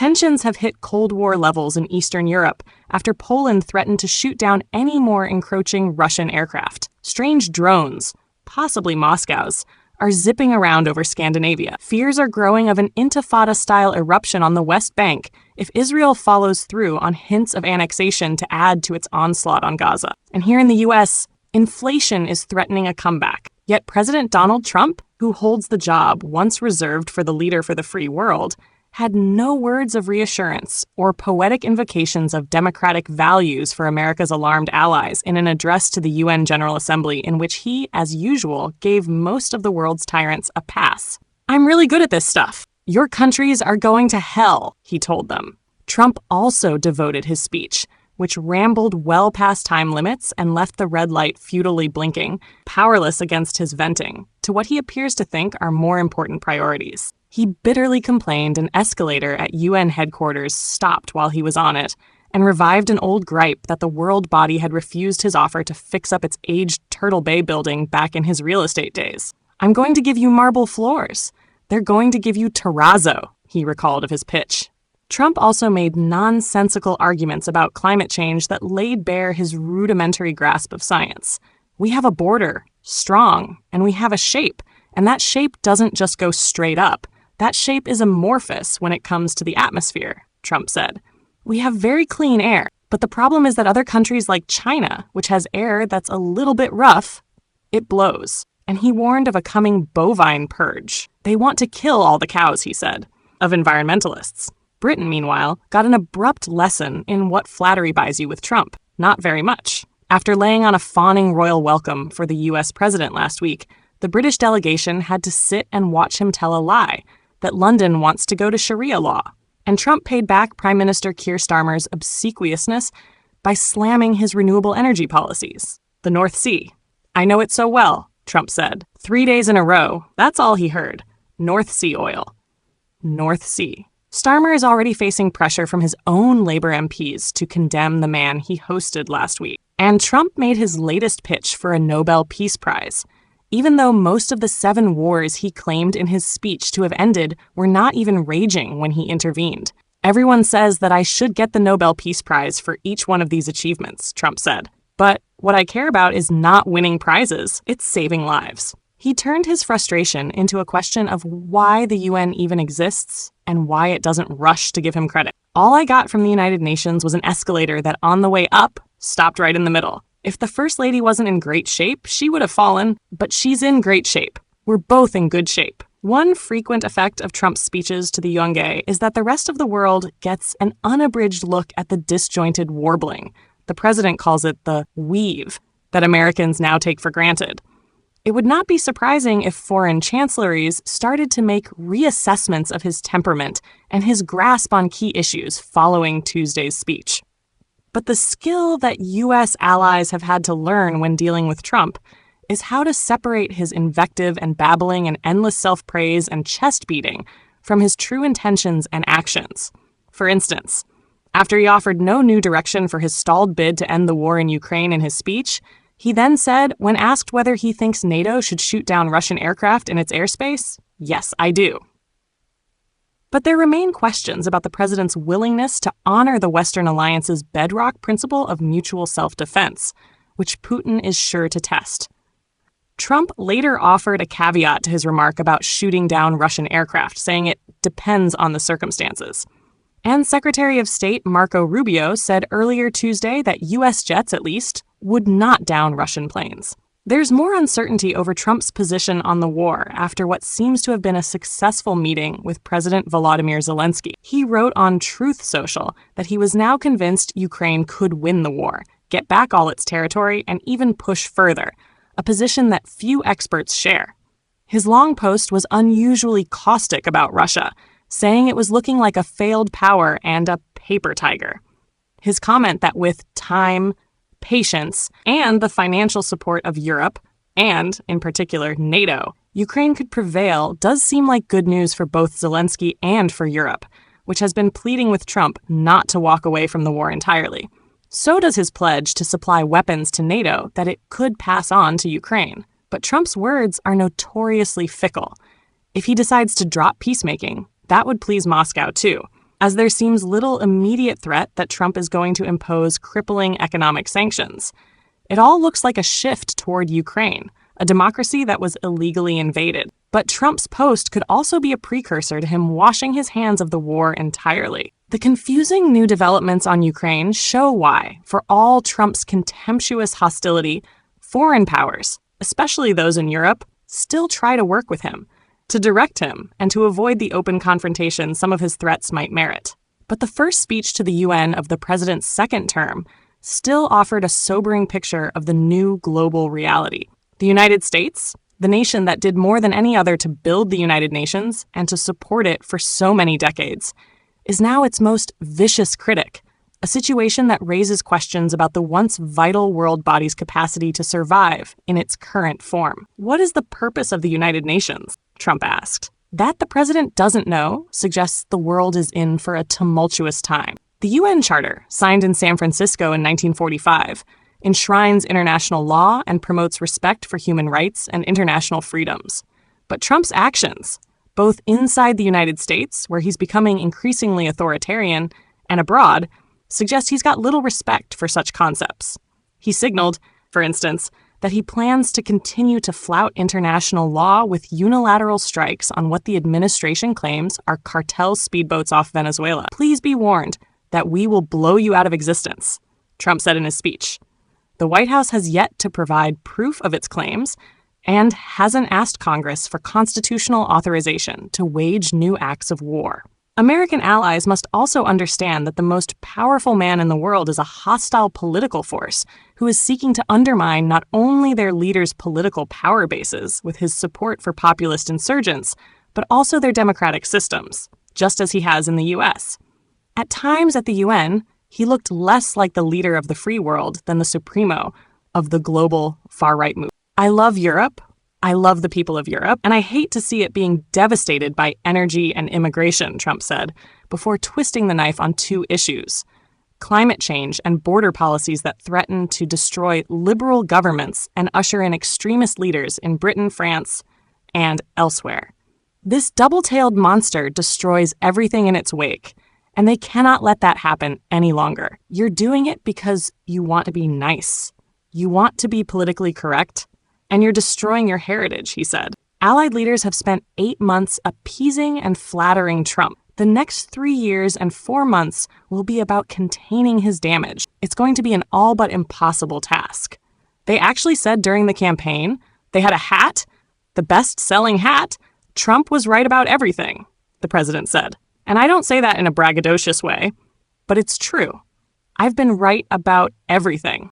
Tensions have hit Cold War levels in Eastern Europe after Poland threatened to shoot down any more encroaching Russian aircraft. Strange drones, possibly Moscow's, are zipping around over Scandinavia. Fears are growing of an intifada-style eruption on the West Bank if Israel follows through on hints of annexation to add to its onslaught on Gaza. And here in the US, inflation is threatening a comeback. Yet President Donald Trump, who holds the job once reserved for the leader for the free world, had no words of reassurance or poetic invocations of democratic values for America's alarmed allies in an address to the UN General Assembly in which he, as usual, gave most of the world's tyrants a pass. "I'm really good at this stuff. Your countries are going to hell," he told them. Trump also devoted his speech, which rambled well past time limits and left the red light futilely blinking, powerless against his venting, to what he appears to think are more important priorities. He bitterly complained an escalator at UN headquarters stopped while he was on it, and revived an old gripe that the world body had refused his offer to fix up its aged Turtle Bay building back in his real estate days. "I'm going to give you marble floors. They're going to give you terrazzo," he recalled of his pitch. Trump also made nonsensical arguments about climate change that laid bare his rudimentary grasp of science. "We have a border, strong, and we have a shape, and that shape doesn't just go straight up. That shape is amorphous when it comes to the atmosphere," Trump said. "We have very clean air, but the problem is that other countries like China, which has air that's a little bit rough, it blows." And he warned of a coming bovine purge. "They want to kill all the cows," he said, of environmentalists. Britain, meanwhile, got an abrupt lesson in what flattery buys you with Trump. Not very much. After laying on a fawning royal welcome for the US president last week, the British delegation had to sit and watch him tell a lie, that London wants to go to Sharia law. And Trump paid back Prime Minister Keir Starmer's obsequiousness by slamming his renewable energy policies. The North Sea. "I know it so well," Trump said. 3 days in a row, that's all he heard. North Sea oil. North Sea. Starmer is already facing pressure from his own Labour MPs to condemn the man he hosted last week. And Trump made his latest pitch for a Nobel Peace Prize, even though most of the 7 wars he claimed in his speech to have ended were not even raging when he intervened. "Everyone says that I should get the Nobel Peace Prize for each one of these achievements," Trump said. "But what I care about is not winning prizes, it's saving lives." He turned his frustration into a question of why the UN even exists and why it doesn't rush to give him credit. "All I got from the United Nations was an escalator that on the way up stopped right in the middle. If the First Lady wasn't in great shape, she would have fallen, but she's in great shape. We're both in good shape." One frequent effect of Trump's speeches to the Yongay is that the rest of the world gets an unabridged look at the disjointed warbling. The president calls it the weave that Americans now take for granted. It would not be surprising if foreign chancelleries started to make reassessments of his temperament and his grasp on key issues following Tuesday's speech. But the skill that U.S. allies have had to learn when dealing with Trump is how to separate his invective and babbling and endless self-praise and chest-beating from his true intentions and actions. For instance, after he offered no new direction for his stalled bid to end the war in Ukraine in his speech, he then said, when asked whether he thinks NATO should shoot down Russian aircraft in its airspace, "Yes, I do." But there remain questions about the president's willingness to honor the Western alliance's bedrock principle of mutual self-defense, which Putin is sure to test. Trump later offered a caveat to his remark about shooting down Russian aircraft, saying it depends on the circumstances. And Secretary of State Marco Rubio said earlier Tuesday that U.S. jets, at least, would not down Russian planes. There's more uncertainty over Trump's position on the war after what seems to have been a successful meeting with President Volodymyr Zelensky. He wrote on Truth Social that he was now convinced Ukraine could win the war, get back all its territory, and even push further, a position that few experts share. His long post was unusually caustic about Russia, saying it was looking like a failed power and a paper tiger. His comment that with time, patience, and the financial support of Europe, and, in particular, NATO, Ukraine could prevail does seem like good news for both Zelensky and for Europe, which has been pleading with Trump not to walk away from the war entirely. So does his pledge to supply weapons to NATO that it could pass on to Ukraine. But Trump's words are notoriously fickle. If he decides to drop peacemaking, that would please Moscow too. as there seems little immediate threat that Trump is going to impose crippling economic sanctions. It all looks like a shift toward Ukraine, a democracy that was illegally invaded. But Trump's post could also be a precursor to him washing his hands of the war entirely. The confusing new developments on Ukraine show why, for all Trump's contemptuous hostility, foreign powers, especially those in Europe, still try to work with him, to direct him, and to avoid the open confrontation some of his threats might merit. But the first speech to the UN of the president's second term still offered a sobering picture of the new global reality. The United States, the nation that did more than any other to build the United Nations and to support it for so many decades, is now its most vicious critic, a situation that raises questions about the once vital world body's capacity to survive in its current form. What is the purpose of the United Nations? Trump asked. That the president doesn't know suggests the world is in for a tumultuous time. The UN Charter, signed in San Francisco in 1945, enshrines international law and promotes respect for human rights and international freedoms. But Trump's actions, both inside the United States, where he's becoming increasingly authoritarian, and abroad, suggest he's got little respect for such concepts. He signaled, for instance, that he plans to continue to flout international law with unilateral strikes on what the administration claims are cartel speedboats off Venezuela. Please be warned that we will blow you out of existence, Trump said in his speech. The White House has yet to provide proof of its claims and hasn't asked Congress for constitutional authorization to wage new acts of war. American allies must also understand that the most powerful man in the world is a hostile political force who is seeking to undermine not only their leaders' political power bases with his support for populist insurgents, but also their democratic systems, just as he has in the U.S. At times at the UN, he looked less like the leader of the free world than the supremo of the global far-right movement. I love Europe. I love the people of Europe, and I hate to see it being devastated by energy and immigration, Trump said, before twisting the knife on two issues: climate change and border policies that threaten to destroy liberal governments and usher in extremist leaders in Britain, France, and elsewhere. This double-tailed monster destroys everything in its wake, and they cannot let that happen any longer. You're doing it because you want to be nice. You want to be politically correct, and you're destroying your heritage, he said. Allied leaders have spent 8 months appeasing and flattering Trump. The next 3 years and 4 months will be about containing his damage. It's going to be an all but impossible task. They actually said during the campaign, they had a hat, the best-selling hat. Trump was right about everything, the president said. And I don't say that in a braggadocious way, but it's true. I've been right about everything.